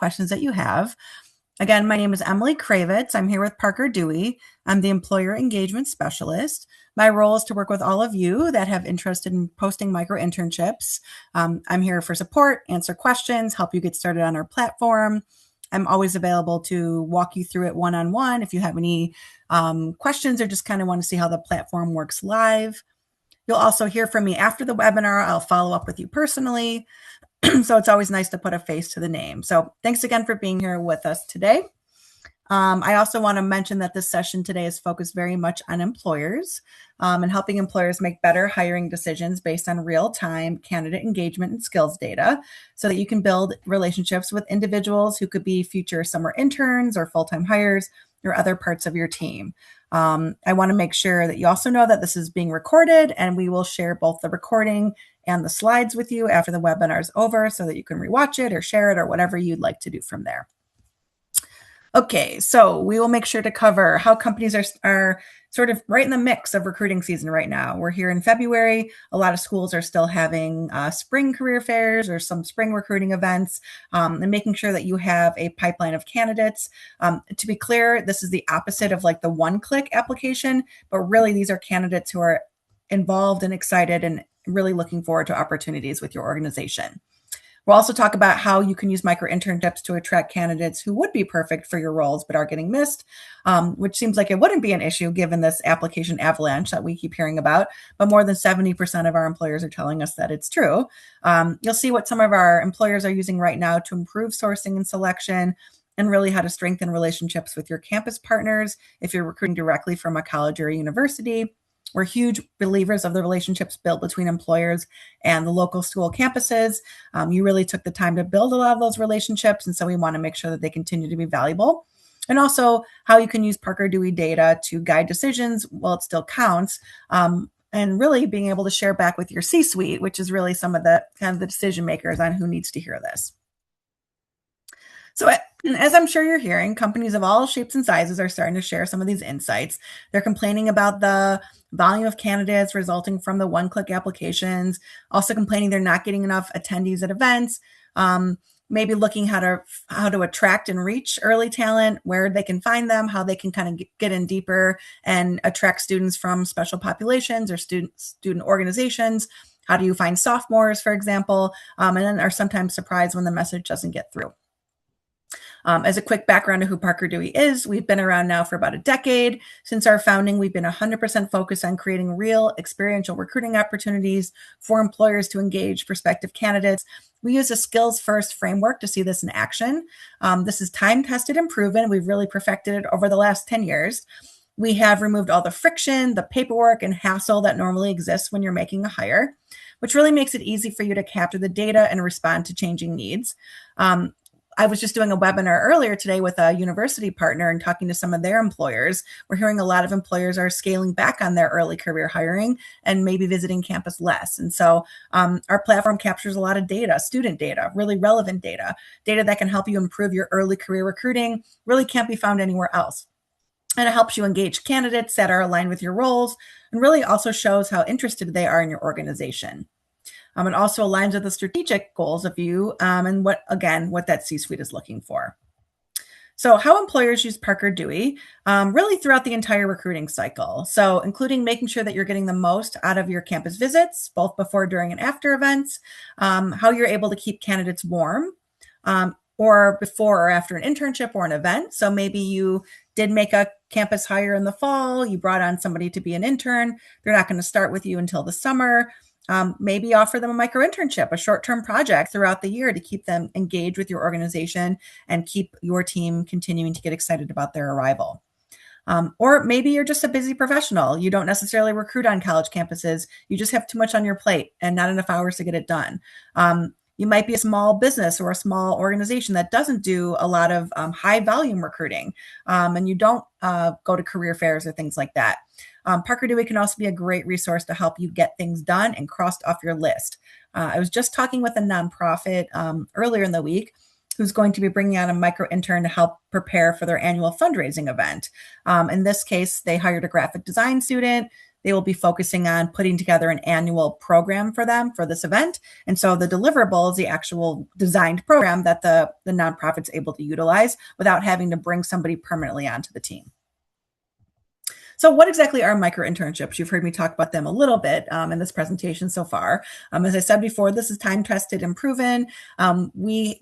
questions that you have. Again, my name is Emily Kravitz. I'm here with Parker Dewey. I'm the Employer Engagement Specialist. My role is to work with all of you that have interest in posting micro-internships. I'm here for support, answer questions, help you get started on our platform. I'm always available to walk you through it one-on-one if you have any questions or just kind of want to see how the platform works live. You'll also hear from me after the webinar. I'll follow up with you personally. So it's always nice to put a face to the name. So thanks again for being here with us today. I also want to mention that this session today is focused very much on employers and helping employers make better hiring decisions based on real-time candidate engagement and skills data so that you can build relationships with individuals who could be future summer interns or full-time hires or other parts of your team. I want to make sure that you also know that this is being recorded, and we will share both the recording and the slides with you after the webinar is over so that you can rewatch it or share it or whatever you'd like to do from there. Okay, so we will make sure to cover how companies are sort of right in the mix of recruiting season right now. We're here in February. A lot of schools are still having spring career fairs or some spring recruiting events, and making sure that you have a pipeline of candidates. To be clear, this is the opposite of like the one-click application, but really these are candidates who are involved and excited and really looking forward to opportunities with your organization. We'll also talk about how you can use micro-internships to attract candidates who would be perfect for your roles but are getting missed, which seems like it wouldn't be an issue given this application avalanche that we keep hearing about, but more than 70% of our employers are telling us that it's true. You'll see what some of our employers are using right now to improve sourcing and selection, and really how to strengthen relationships with your campus partners if you're recruiting directly from a college or a university. We're huge believers of the relationships built between employers and the local school campuses. You really took the time to build a lot of those relationships, and so we want to make sure that they continue to be valuable. And also how you can use Parker Dewey data to guide decisions while it still counts, and really being able to share back with your C-suite, which is really some of the kind of the decision makers on who needs to hear this. So as I'm sure you're hearing, companies of all shapes and sizes are starting to share some of these insights. They're complaining about the volume of candidates resulting from the one-click applications, also complaining they're not getting enough attendees at events, maybe looking how to attract and reach early talent, where they can find them, how they can kind of get in deeper and attract students from special populations or student organizations. How do you find sophomores, for example, and then are sometimes surprised when the message doesn't get through. As a quick background of who Parker Dewey is, we've been around now for about a decade. Since our founding, we've been 100% focused on creating real experiential recruiting opportunities for employers to engage prospective candidates. We use a skills-first framework to see this in action. This is time-tested and proven. We've really perfected it over the last 10 years. We have removed all the friction, the paperwork, and hassle that normally exists when you're making a hire, which really makes it easy for you to capture the data and respond to changing needs. I was just doing a webinar earlier today with a university partner and talking to some of their employers. We're hearing a lot of employers are scaling back on their early career hiring and maybe visiting campus less. And so our platform captures a lot of data, student data, really relevant data that can help you improve your early career recruiting, really can't be found anywhere else. And it helps you engage candidates that are aligned with your roles and really also shows how interested they are in your organization. It also aligns with the strategic goals of you and what that C-suite is looking for. So how employers use Parker Dewey really throughout the entire recruiting cycle. So including making sure that you're getting the most out of your campus visits, both before, during, and after events, how you're able to keep candidates warm, or before or after an internship or an event. So maybe you did make a campus hire in the fall, you brought on somebody to be an intern, they're not going to start with you until the summer. Maybe offer them a micro-internship, a short-term project throughout the year to keep them engaged with your organization and keep your team continuing to get excited about their arrival. Or maybe you're just a busy professional. You don't necessarily recruit on college campuses. You just have too much on your plate and not enough hours to get it done. You might be a small business or a small organization that doesn't do a lot of high volume recruiting, and you don't go to career fairs or things like that. Parker Dewey can also be a great resource to help you get things done and crossed off your list. I was just talking with a nonprofit earlier in the week, who's going to be bringing on a micro intern to help prepare for their annual fundraising event. In this case, they hired a graphic design student. They will be focusing on putting together an annual program for them for this event. And so the deliverable is the actual designed program that the nonprofit's able to utilize without having to bring somebody permanently onto the team. So what exactly are micro-internships? You've heard me talk about them a little bit in this presentation so far. As I said before, this is time-tested and proven. We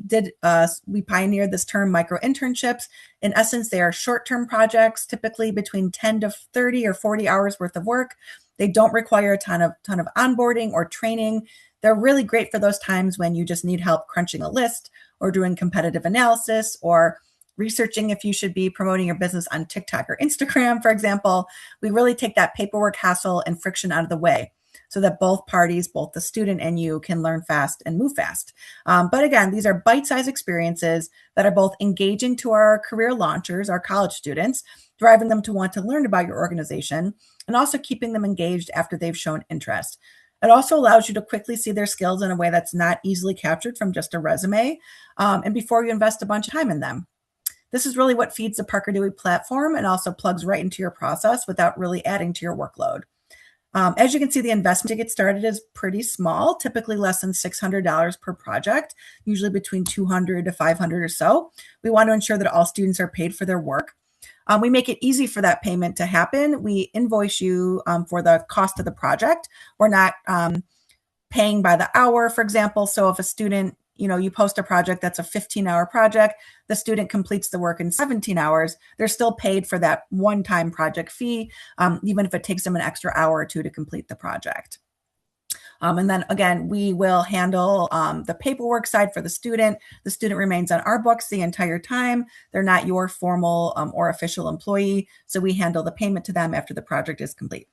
pioneered this term micro-internships. In essence, they are short-term projects, typically between 10 to 30 or 40 hours worth of work. They don't require a ton of onboarding or training. They're really great for those times when you just need help crunching a list or doing competitive analysis or researching if you should be promoting your business on TikTok or Instagram, for example. We really take that paperwork hassle and friction out of the way so that both parties, both the student and you, can learn fast and move fast. But again, these are bite-sized experiences that are both engaging to our career launchers, our college students, driving them to want to learn about your organization, and also keeping them engaged after they've shown interest. It also allows you to quickly see their skills in a way that's not easily captured from just a resume, and before you invest a bunch of time in them. This is really what feeds the Parker Dewey platform and also plugs right into your process without really adding to your workload. As you can see, the investment to get started is pretty small, typically less than $600 per project, usually between $200 to $500 or so. We want to ensure that all students are paid for their work. We make it easy for that payment to happen. We invoice you for the cost of the project. We're not paying by the hour, for example. So if a student, you post a project that's a 15-hour project, the student completes the work in 17 hours, they're still paid for that one-time project fee, even if it takes them an extra hour or two to complete the project. And then again, we will handle the paperwork side for the student. The student remains on our books the entire time. They're not your formal or official employee, so we handle the payment to them after the project is complete.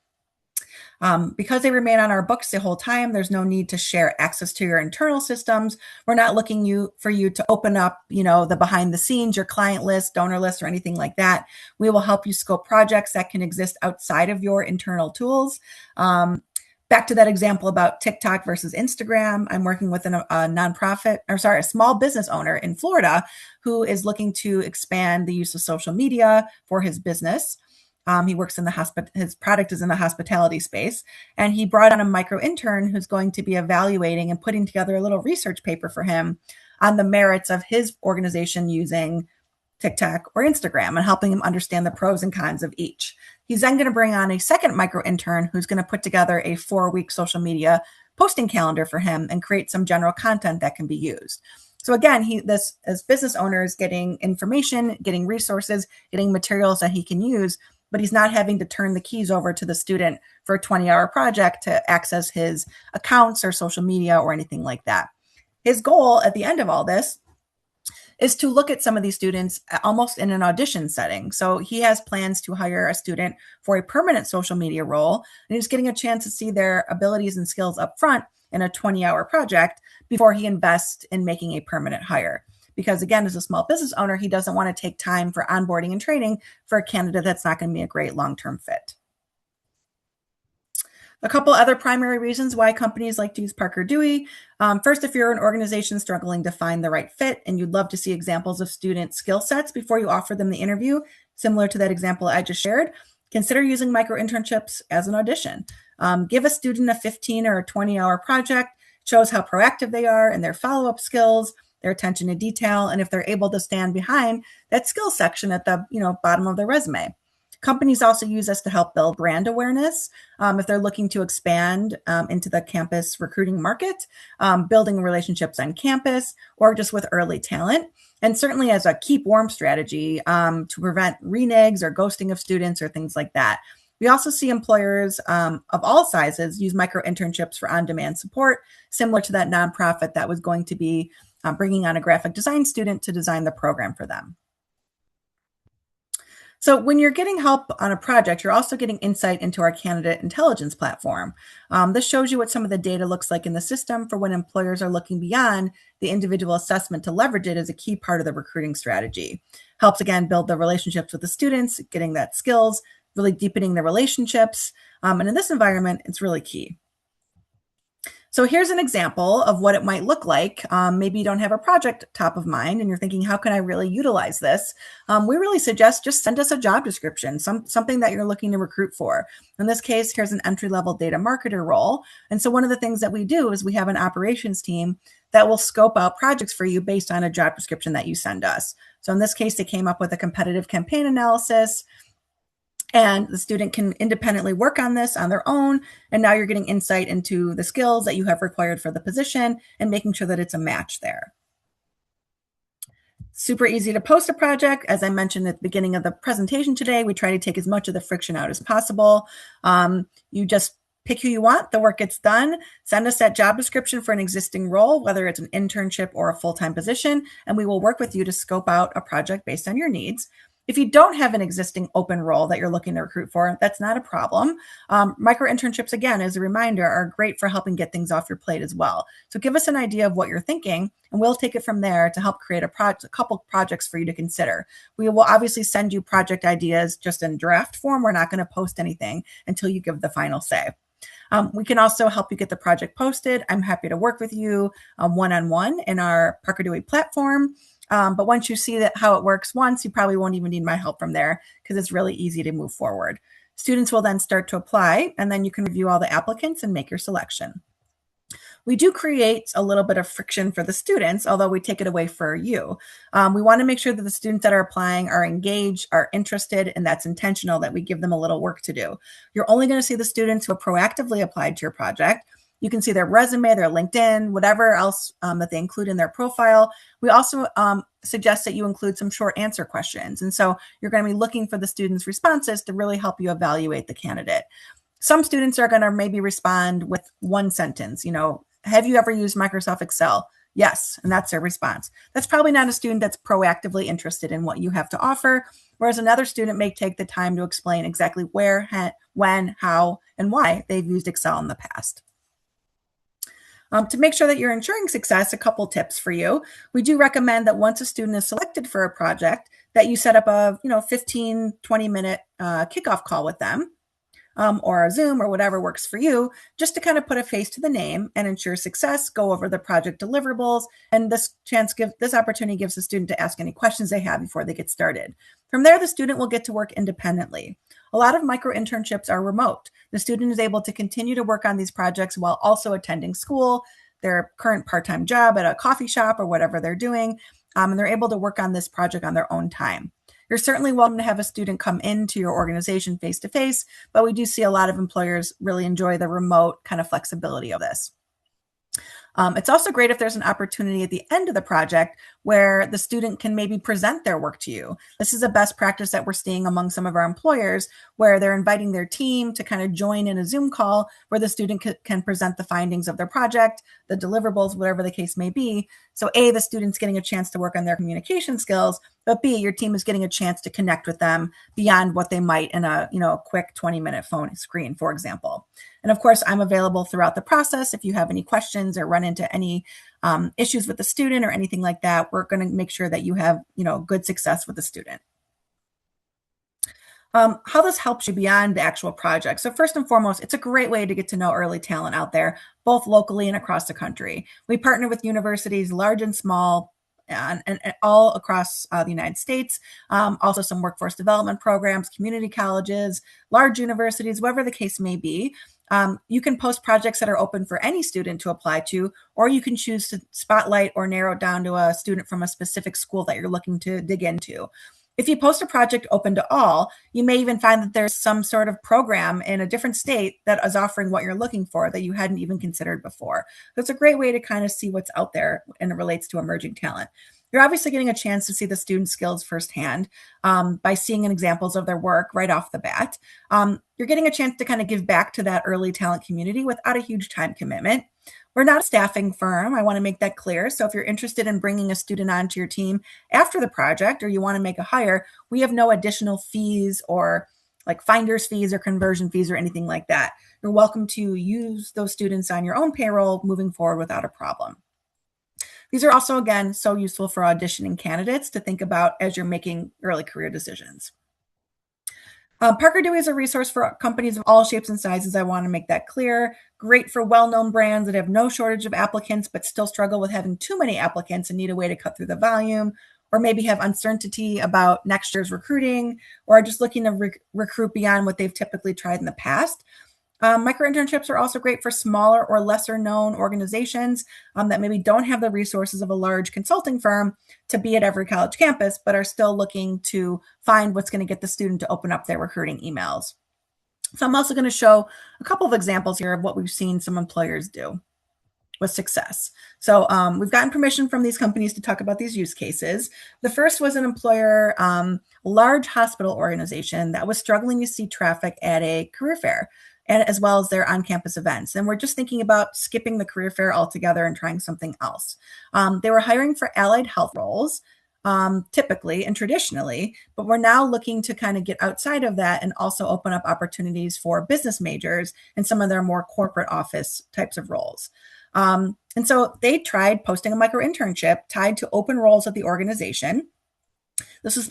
Because they remain on our books the whole time, there's no need to share access to your internal systems. We're not looking for you to open up, the behind the scenes, your client list, donor list, or anything like that. We will help you scope projects that can exist outside of your internal tools. Back to that example about TikTok versus Instagram, I'm working with a small business owner in Florida who is looking to expand the use of social media for his business. He works in his product is in the hospitality space, and he brought on a micro intern who's going to be evaluating and putting together a little research paper for him on the merits of his organization using TikTok or Instagram and helping him understand the pros and cons of each. He's then going to bring on a second micro intern who's going to put together a 4-week social media posting calendar for him and create some general content that can be used. So again, this as business owner is getting information, getting resources, getting materials that he can use, but he's not having to turn the keys over to the student for a 20-hour project to access his accounts or social media or anything like that. His goal at the end of all this is to look at some of these students almost in an audition setting. So he has plans to hire a student for a permanent social media role, and he's getting a chance to see their abilities and skills up front in a 20-hour project before he invests in making a permanent hire. Because again, as a small business owner, he doesn't want to take time for onboarding and training for a candidate that's not going to be a great long-term fit. A couple other primary reasons why companies like to use Parker Dewey. First, if you're an organization struggling to find the right fit and you'd love to see examples of student skill sets before you offer them the interview, similar to that example I just shared, consider using micro-internships as an audition. Give a student a 15 or a 20-hour project, shows how proactive they are and their follow-up skills, their attention to detail, and if they're able to stand behind that skill section at the bottom of their resume. Companies also use us to help build brand awareness if they're looking to expand into the campus recruiting market, building relationships on campus, or just with early talent. And certainly as a keep warm strategy to prevent renegs or ghosting of students or things like that. We also see employers of all sizes use micro-internships for on-demand support, similar to that nonprofit that was going to be bringing on a graphic design student to design the program for them. So when you're getting help on a project, you're also getting insight into our candidate intelligence platform. This shows you what some of the data looks like in the system for when employers are looking beyond the individual assessment to leverage it as a key part of the recruiting strategy. Helps, again, build the relationships with the students, getting that skills, really deepening the relationships. And in this environment, it's really key. So here's an example of what it might look like. Maybe you don't have a project top of mind and you're thinking, how can I really utilize this? We really suggest just send us a job description, something that you're looking to recruit for. In this case, here's an entry-level data marketer role. And so one of the things that we do is we have an operations team that will scope out projects for you based on a job description that you send us. So in this case, they came up with a competitive campaign analysis, and the student can independently work on this on their own. And now you're getting insight into the skills that you have required for the position and making sure that it's a match there. Super easy to post a project. As I mentioned at the beginning of the presentation today, we try to take as much of the friction out as possible. You just pick who you want, the work gets done, send us that job description for an existing role, whether it's an internship or a full-time position, and we will work with you to scope out a project based on your needs. If you don't have an existing open role that you're looking to recruit for, that's not a problem. Micro-internships, again, as a reminder, are great for helping get things off your plate as well. So give us an idea of what you're thinking, and we'll take it from there to help create a couple projects for you to consider. We will obviously send you project ideas just in draft form. We're not going to post anything until you give the final say. We can also help you get the project posted. I'm happy to work with you one-on-one in our Parker Dewey platform. But once you see that how it works once, you probably won't even need my help from there because it's really easy to move forward. Students will then start to apply, and then you can review all the applicants and make your selection. We do create a little bit of friction for the students, although we take it away for you. We want to make sure that the students that are applying are engaged, are interested, and that's intentional, that we give them a little work to do. You're only going to see the students who have proactively applied to your project. You can see their resume, their LinkedIn, whatever else that they include in their profile. We also suggest that you include some short answer questions. And so you're going to be looking for the students' responses to really help you evaluate the candidate. Some students are going to maybe respond with one sentence, have you ever used Microsoft Excel? Yes, and that's their response. That's probably not a student that's proactively interested in what you have to offer, whereas another student may take the time to explain exactly where, when, how, and why they've used Excel in the past. To make sure that you're ensuring success, a couple tips for you. We do recommend that once a student is selected for a project, that you set up a 15, 20-minute kickoff call with them. Or a Zoom or whatever works for you, just to kind of put a face to the name and ensure success, go over the project deliverables, and this opportunity gives the student to ask any questions they have before they get started. From there, the student will get to work independently. A lot of micro-internships are remote. The student is able to continue to work on these projects while also attending school, their current part-time job at a coffee shop or whatever they're doing, and they're able to work on this project on their own time. You're certainly welcome to have a student come into your organization face-to-face, but we do see a lot of employers really enjoy the remote kind of flexibility of this. It's also great if there's an opportunity at the end of the project where the student can maybe present their work to you. This is a best practice that we're seeing among some of our employers, where they're inviting their team to kind of join in a Zoom call where the student can present the findings of their project, the deliverables, whatever the case may be. So A, the student's getting a chance to work on their communication skills, but B, your team is getting a chance to connect with them beyond what they might in a quick 20-minute phone screen, for example. And of course, I'm available throughout the process. If you have any questions or run into any issues with the student or anything like that, we're going to make sure that you have good success with the student. How this helps you beyond the actual project. So first and foremost, it's a great way to get to know early talent out there, both locally and across the country. We partner with universities, large and small, and all across the United States. Also some workforce development programs, community colleges, large universities, whatever the case may be. You can post projects that are open for any student to apply to, or you can choose to spotlight or narrow it down to a student from a specific school that you're looking to dig into. If you post a project open to all, you may even find that there's some sort of program in a different state that is offering what you're looking for that you hadn't even considered before. So it's a great way to kind of see what's out there and it relates to emerging talent. You're obviously getting a chance to see the student skills firsthand by seeing examples of their work right off the bat. You're getting a chance to kind of give back to that early talent community without a huge time commitment. We're not a staffing firm. I want to make that clear. So if you're interested in bringing a student onto your team after the project, or you want to make a hire, we have no additional fees or like finder's fees or conversion fees or anything like that. You're welcome to use those students on your own payroll moving forward without a problem. These are also, again, so useful for auditioning candidates to think about as you're making early career decisions. Parker Dewey is a resource for companies of all shapes and sizes. I want to make that clear. Great for well-known brands that have no shortage of applicants, but still struggle with having too many applicants and need a way to cut through the volume, or maybe have uncertainty about next year's recruiting, or are just looking to recruit beyond what they've typically tried in the past. Micro-internships are also great for smaller or lesser known organizations that maybe don't have the resources of a large consulting firm to be at every college campus, but are still looking to find what's going to get the student to open up their recruiting emails. So I'm also going to show a couple of examples here of what we've seen some employers do with success. So we've gotten permission from these companies to talk about these use cases. The first was an employer, large hospital organization that was struggling to see traffic at a career fair, and as well as their on-campus events. And we're just thinking about skipping the career fair altogether and trying something else. They were hiring for allied health roles, typically and traditionally, but we're now looking to kind of get outside of that and also open up opportunities for business majors and some of their more corporate office types of roles. And so they tried posting a micro-internship tied to open roles at the organization. This was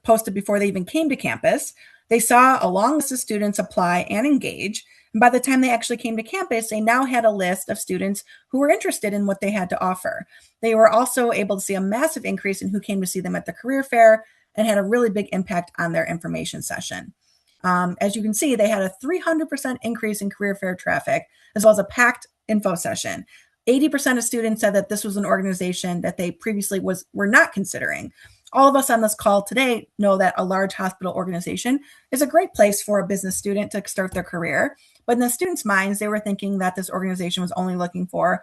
posted before they even came to campus. They saw a long list of students apply and engage. And by the time they actually came to campus, they now had a list of students who were interested in what they had to offer. They were also able to see a massive increase in who came to see them at the career fair and had a really big impact on their information session. As you can see, they had a 300% increase in career fair traffic, as well as a packed info session. 80% of students said that this was an organization that they previously were not considering. All of us on this call today know that a large hospital organization is a great place for a business student to start their career. But in the students' minds, they were thinking that this organization was only looking for,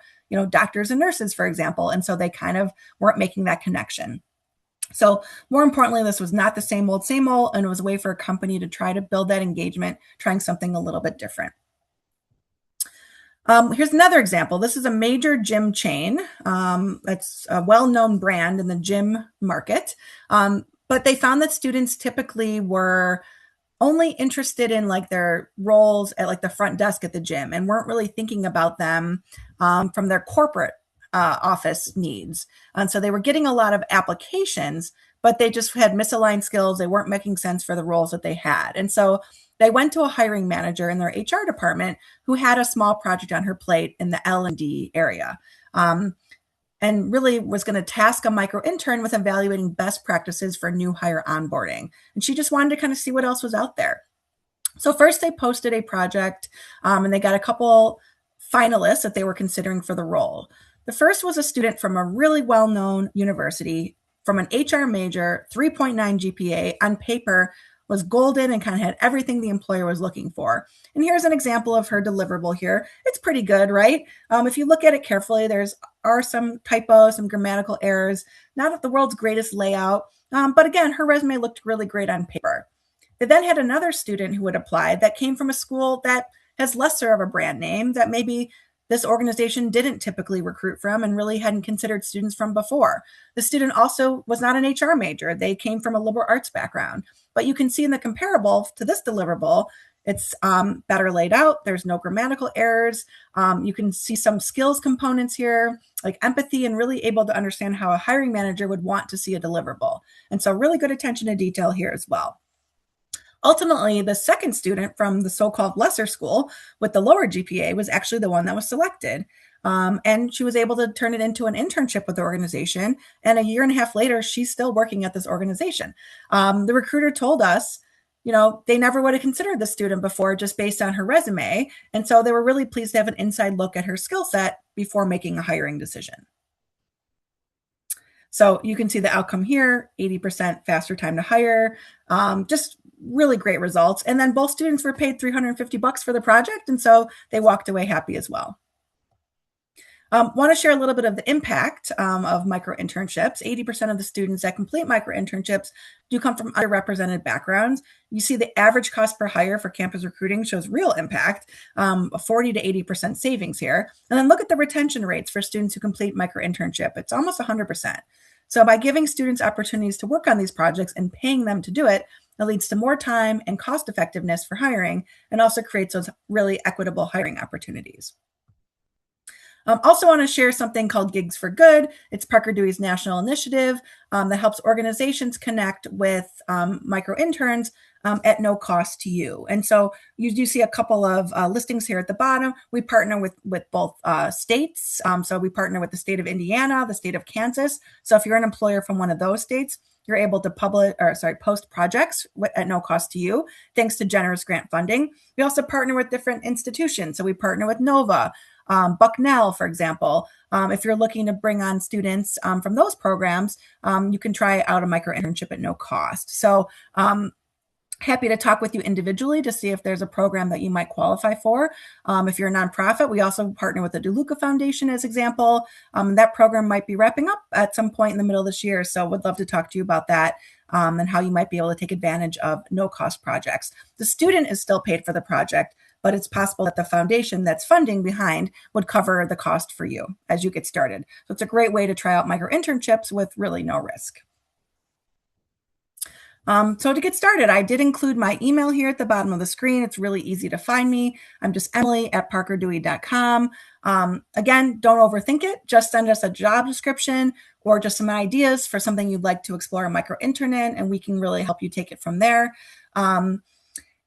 doctors and nurses, for example. And so they kind of weren't making that connection. So more importantly, this was not the same old, and it was a way for a company to try to build that engagement, trying something a little bit different. Here's another example. This is a major gym chain. It's a well-known brand in the gym market. But they found that students typically were only interested in their roles at the front desk at the gym and weren't really thinking about them from their corporate office needs. And so they were getting a lot of applications, but they just had misaligned skills. They weren't making sense for the roles that they had. And so they went to a hiring manager in their HR department who had a small project on her plate in the L&D area, and really was going to task a micro intern with evaluating best practices for new hire onboarding. And she just wanted to kind of see what else was out there. So first they posted a project and they got a couple finalists that they were considering for the role. The first was a student from a really well-known university, from an HR major, 3.9 GPA, on paper was golden and kind of had everything the employer was looking for. And here's an example of her deliverable here. It's pretty good, right? If you look at it carefully, are some typos, some grammatical errors, not the world's greatest layout. But again, her resume looked really great on paper. They then had another student who had applied that came from a school that has lesser of a brand name that maybe this organization didn't typically recruit from and really hadn't considered students from before. The student also was not an HR major. They came from a liberal arts background. But you can see in the comparable to this deliverable, it's better laid out. There's no grammatical errors. You can see some skills components here, like empathy, and really able to understand how a hiring manager would want to see a deliverable. And so really good attention to detail here as well. Ultimately, the second student from the so-called lesser school with the lower GPA was actually the one that was selected. And she was able to turn it into an internship with the organization. And a year and a half later, she's still working at this organization. The recruiter told us, they never would have considered the student before just based on her resume. And so they were really pleased to have an inside look at her skill set before making a hiring decision. So you can see the outcome here, 80% faster time to hire, just really great results. And then both students were paid $350 for the project. And so they walked away happy as well. Want to share a little bit of the impact of micro-internships. 80% of the students that complete micro-internships do come from underrepresented backgrounds. You see the average cost per hire for campus recruiting shows real impact, a 40 to 80% savings here. And then look at the retention rates for students who complete micro-internship. It's almost 100%. So by giving students opportunities to work on these projects and paying them to do it, it leads to more time and cost effectiveness for hiring and also creates those really equitable hiring opportunities. Also want to share something called Gigs for Good. It's Parker Dewey's national initiative that helps organizations connect with micro interns at no cost to you. And so you do see a couple of listings here at the bottom. We partner with both states. So we partner with the state of Indiana, the state of Kansas. So if you're an employer from one of those states, you're able to post projects at no cost to you, thanks to generous grant funding. We also partner with different institutions. So we partner with Nova, Bucknell, for example. If you're looking to bring on students from those programs, you can try out a micro internship at no cost. So happy to talk with you individually to see if there's a program that you might qualify for. If you're a nonprofit, we also partner with the DeLuca Foundation as example. That program might be wrapping up at some point in the middle of this year. So would love to talk to you about that and how you might be able to take advantage of no-cost projects. The student is still paid for the project, but it's possible that the foundation that's funding behind would cover the cost for you as you get started. So it's a great way to try out micro internships with really no risk. So to get started, I did include my email here at the bottom of the screen. It's really easy to find me. I'm just Emily@parkerdewey.com. Again, don't overthink it. Just send us a job description or just some ideas for something you'd like to explore a micro intern in, and we can really help you take it from there.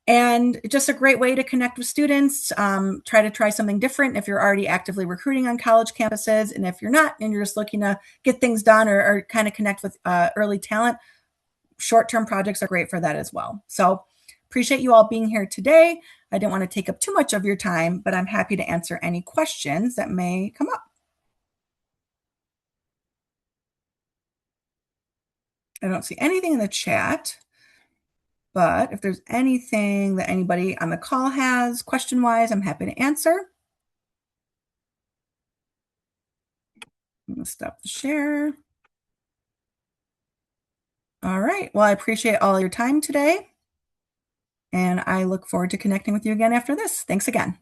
And just a great way to connect with students, try something different if you're already actively recruiting on college campuses. And if you're not, and you're just looking to get things done or kind of connect with early talent, short-term projects are great for that as well. So appreciate you all being here today. I didn't want to take up too much of your time, but I'm happy to answer any questions that may come up. I don't see anything in the chat, but if there's anything that anybody on the call has question-wise, I'm happy to answer. I'm going to stop the share. All right. Well, I appreciate all your time today, and I look forward to connecting with you again after this. Thanks again.